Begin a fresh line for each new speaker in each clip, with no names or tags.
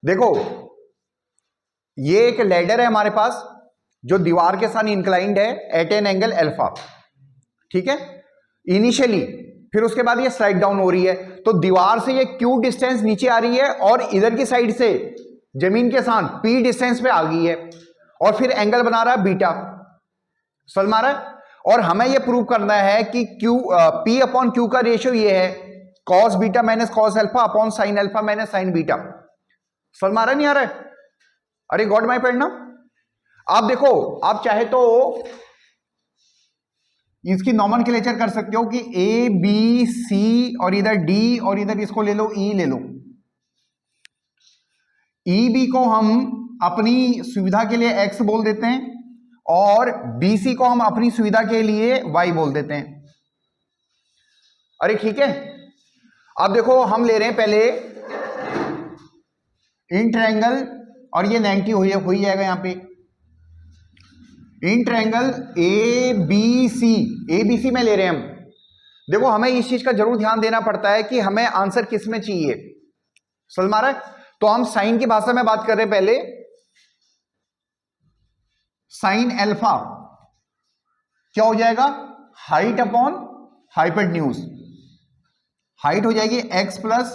देखो ये एक लैडर है हमारे पास जो दीवार के साथ इंक्लाइंड है एट एन एंगल अल्फा, ठीक है, इनिशियली। फिर उसके बाद ये स्लाइड डाउन हो रही है, तो दीवार से ये क्यू डिस्टेंस नीचे आ रही है और इधर की साइड से जमीन के साथ पी डिस्टेंस पे आ गई है, और फिर एंगल बना रहा है बीटा, समझ में आ रहा है। और हमें ये प्रूव करना है कि क्यू पी अपॉन क्यू का रेशियो ये है cos beta minus cos alpha upon sine alpha minus sign beta. समझ में आ रहा है नहीं आ रहा है? अरे गॉड माय पॉइंट ना। आप देखो, आप चाहे तो इसकी नॉमेनक्लेचर कर सकते हो कि ए बी सी और इधर डी और इधर इसको ले लो ई ले लो। ई बी को हम अपनी सुविधा के लिए एक्स बोल देते हैं और बी सी को हम अपनी सुविधा के लिए वाई बोल देते हैं। अरे ठीक है, अब देखो हम ले रहे हैं पहले इन ट्रायंगल और ये 90 हो ही जाएगा यहां पे in triangle A B C में ले रहे हैं हम। देखो हमें इस चीज का जरूर ध्यान देना पड़ता है कि हमें आंसर किस में चाहिए, समझ में आ रहा है? तो हम साइन की भाषा में बात कर रहे हैं पहले। साइन अल्फा क्या हो जाएगा? Height upon hypotenuse. हाइट हो जाएगी x प्लस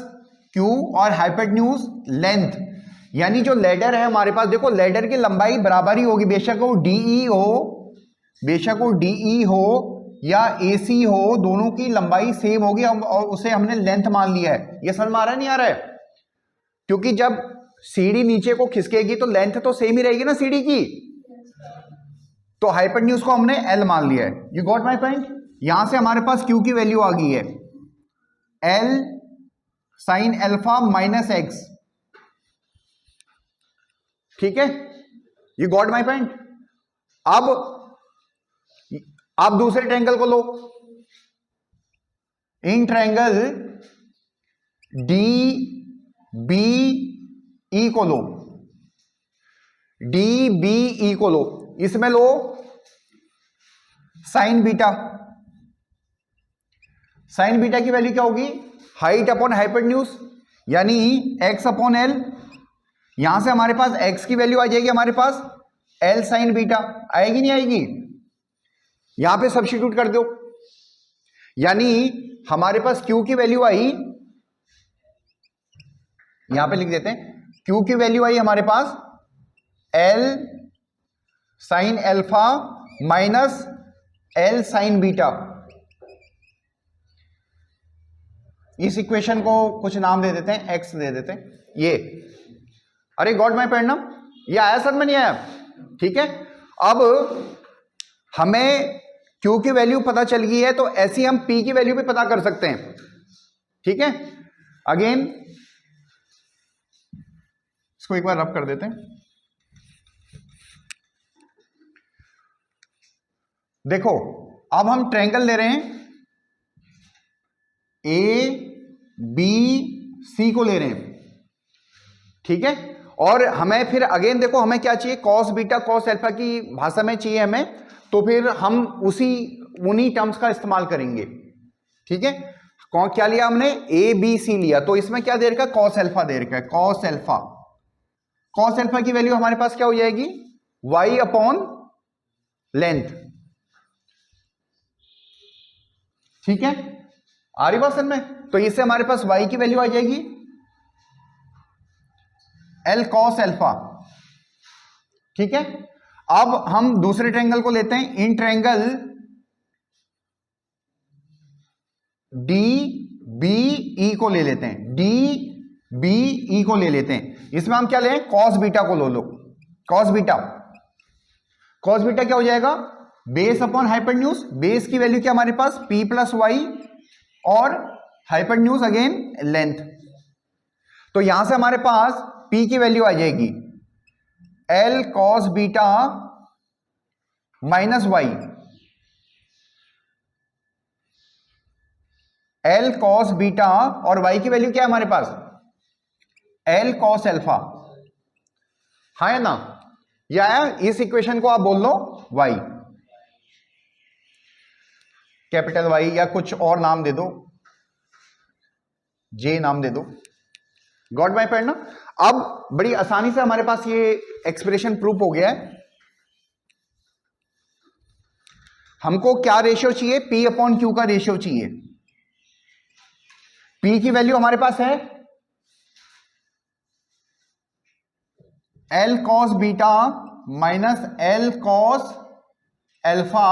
क्यू और हाइपोटेन्यूज लेंथ, यानी जो लेडर है हमारे पास, देखो लेडर की लंबाई बराबर ही होगी, बेशक वो डीई हो या एसी हो, दोनों की लंबाई सेम होगी और उसे हमने लेंथ मान लिया है। ये समझ में आ रहा है नहीं आ रहा है? क्योंकि जब सीढ़ी नीचे को खिसकेगी तो लेंथ तो सेम ही रहेगी ना सीढ़ी की, तो हाइपोटेन्यूज को हमने एल मान लिया है। You got my point? यहां से हमारे पास क्यू की वैल्यू आ गई है L sine alpha minus x, ठीक है, यू गॉट माय पॉइंट। अब आप दूसरे ट्रायंगल को लो, इन ट्रायंगल डी बी ई को लो, डी बी ई को लो, इसमें लो साइन बीटा। साइन बीटा की वैल्यू क्या होगी? हाइट अपॉन हाइपोटेन्यूज, यानी एक्स अपॉन एल। यहां से हमारे पास x की वैल्यू आ जाएगी हमारे पास l साइन बीटा, आएगी नहीं आएगी? यहां पे सब्स्टिट्यूट कर दो, यानी हमारे पास q की वैल्यू आई, यहां पे लिख देते हैं q की वैल्यू आई हमारे पास l sine alpha minus l sign beta. इस इक्वेशन को कुछ नाम दे देते हैं, x दे देते हैं ये। अरे गॉड माय पॉइंट ना, ये आया सर में नहीं आया? ठीक है, अब हमें Q की वैल्यू पता चल गई है, तो ऐसी हम P की वैल्यू भी पता कर सकते हैं, ठीक है। अगेन इसको एक बार रब कर देते हैं। देखो अब हम ट्रायंगल ले रहे हैं, ए बी सी को ले रहे हैं, ठीक है। और हमें फिर अगेन देखो हमें क्या चाहिए, कॉस बीटा कॉस अल्फा की भाषा में चाहिए हमें, तो फिर हम उन्हीं टर्म्स का इस्तेमाल करेंगे, ठीक है। क्या लिया हमने? ए बी सी लिया, तो इसमें क्या दे रखा है? कॉस अल्फा दे रखा है, कॉस अल्फा। कॉस अल्फा की वैल्यू हमारे पास क्या हो जाएगी? y अपॉन लेंथ, ठीक है। आ रही बात समझ में? तो इससे हमारे पास y की वैल्यू आ जाएगी l cos अल्फा, ठीक है। अब हम दूसरे ट्रायंगल को लेते हैं, in triangle D B E को ले लेते हैं, डी बी ई को ले लेते हैं। इसमें हम क्या लें? cos बीटा को लो, cos बीटा। cos बीटा क्या हो जाएगा? Base upon hypotenuse. बेस की वैल्यू क्या हमारे पास? p प्लस वाई और हाइपोटेन्यूज अगेन लेंथ। तो यहां से हमारे पास p की वैल्यू आ जाएगी l cos beta minus Y, l cos beta, और y की वैल्यू क्या है हमारे पास? l cos अल्फा, हाँ है ना? या इस इक्वेशन को आप बोल लो y, कैपिटल Y या कुछ और नाम दे दो, J नाम दे दो, गॉट माय पॉइंट ना? अब बड़ी आसानी से हमारे पास ये एक्सप्रेशन प्रूफ हो गया है। हमको क्या रेशियो चाहिए? P अपॉन Q का रेशियो चाहिए। P की वैल्यू हमारे पास है L cos beta minus L cos alpha,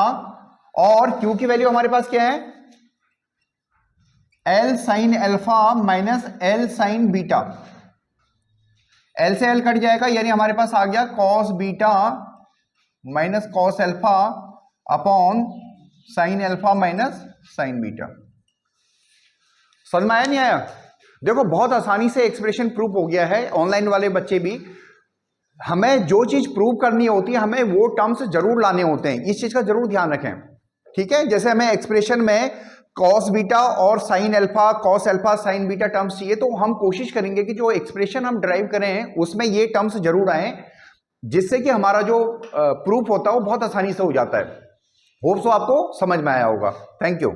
और Q की वैल्यू हमारे पास क्या है? L sin alpha minus L sin beta. L से L कट जाएगा, यानी हमारे पास आ गया cos beta minus cos alpha upon sin alpha minus sin beta. समझ में आया नहीं आया? देखो बहुत आसानी से एक्सप्रेशन प्रूफ हो गया है। ऑनलाइन वाले बच्चे भी, हमें जो चीज प्रूव करनी होती है हमें वो टर्म्स जरूर लाने होते हैं, इस चीज का जरूर ध्यान रखें, ठीक है? जैसे हमें एक्सप्रेशन में कॉस बीटा और sine alpha, cos alpha sign beta terms चाहिए, तो हम कोशिश करेंगे कि जो एक्सप्रेशन हम ड्राइव करें उसमें ये टर्म्स जरूर आए, जिससे कि हमारा जो प्रूफ होता है वो बहुत आसानी से हो जाता है। होप सो आपको समझ में आया होगा। Thank you.